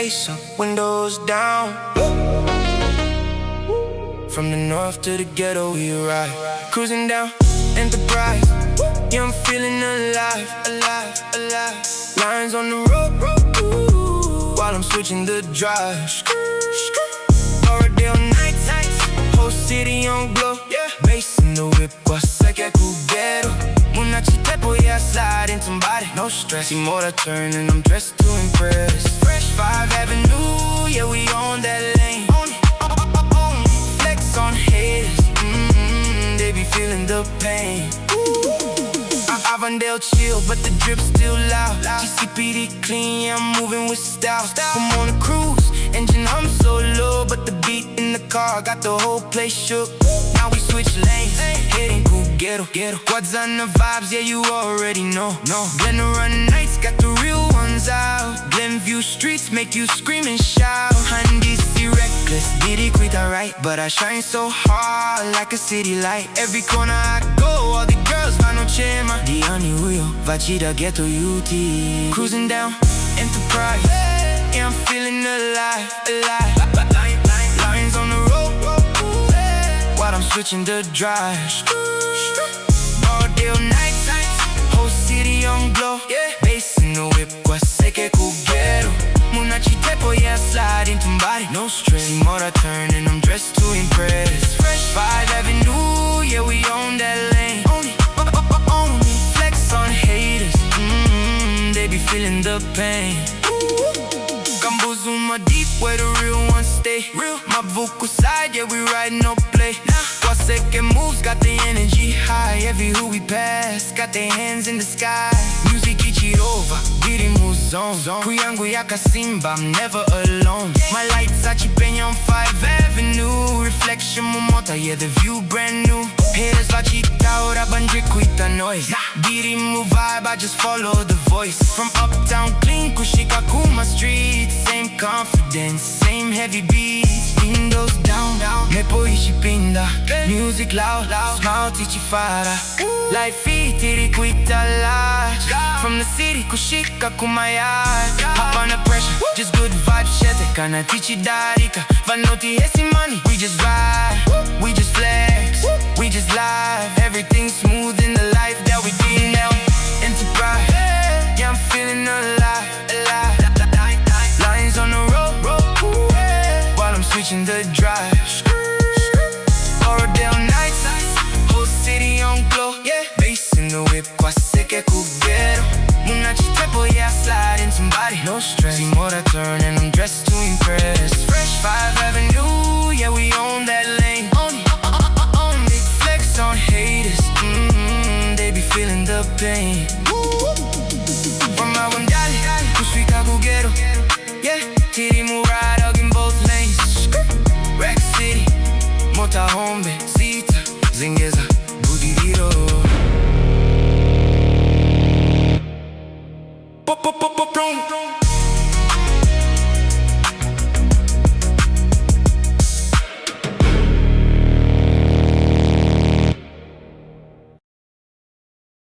face up, windows down. From the north to the ghetto we ride, cruising down Enterprise. Yeah, I'm feeling alive, alive, alive. Lines on the road, while I'm switching the drive. Harare nights, whole city on glow. Bass in the whip, quaseke kugero. Munachite poya slide in somebody, no stress. See motor turn and I'm dressed to impress. Fresh 5 Avenue, yeah we on that lane. Flex on haters, they be feeling the pain. Avondale chill, but the drip still loud. GCPD clean, yeah I'm moving with style. I'm on a cruise, engine hum so low, but the beat in the car got the whole place shook. Now we switch lanes, heading Kugero. Quads on the vibes, yeah you already know. Glen Run nights got the real ones out. Glenview streets make you scream and shout. Handisi reckless, diddy quit alright, but I shine so hard like a city light. Every corner I go, all the girls chema. Diani Uyo, Vachida Ghetto UT. Cruising down Enterprise, yeah I'm feeling alive, alive. Lines on the road, while I'm switching the drive. All day all night, whole city on glow. Bass in the whip, quaseke kugero. Munachite poya slide into body, no stress. See motor turn and I'm dressed to impress. Fresh 5 Avenue, yeah we on that lane. Flex on haters, they be feeling the pain. Kambuzuma deep where the real ones stay. Mavuku side, yeah we ride no play. Quaseke moves, got the energy high. Every who we pass, got their hands in the sky. Music ichirova, diri muzon. Kuyangu yaka simba, I'm never alone. My lights are chipenya on 5 Avenue. Reflection mumota, yeah the view brand new. Haters vachita ora bandri kuita noise. Diri mu vibe, I just follow the voice. From uptown clean, kushika kuma streets. Same confidence, same heavy beats. Windows down, mepo ishipinda. Music loud, smile tichifara. Life itiri kuita large. From the city kushika kumaya. Hop on the pressure, just good vibes. Shete kana tichi darika. Vanoti hesi money, we just ride. We just flex, we just live. Everything smooth in the life that we do now. Enterprise, yeah I'm feeling alive, alive. Lines on the road, while I'm switching the drive. Harare nights, whole city on glow. Bass in the whip, quaseke kugero. Munachite poya slide in somebody, no stress. See motor turn and I'm dressed to impress. Fresh 5 Avenue, yeah we on that lane. Flex on haters, they be feeling the pain. From Avondale, kushika kugero. Yeah, tiri mu ride up in both lanes. Rack City, mota hombe, sita, zingeza, budidiro. Pop, pop, pop, pop,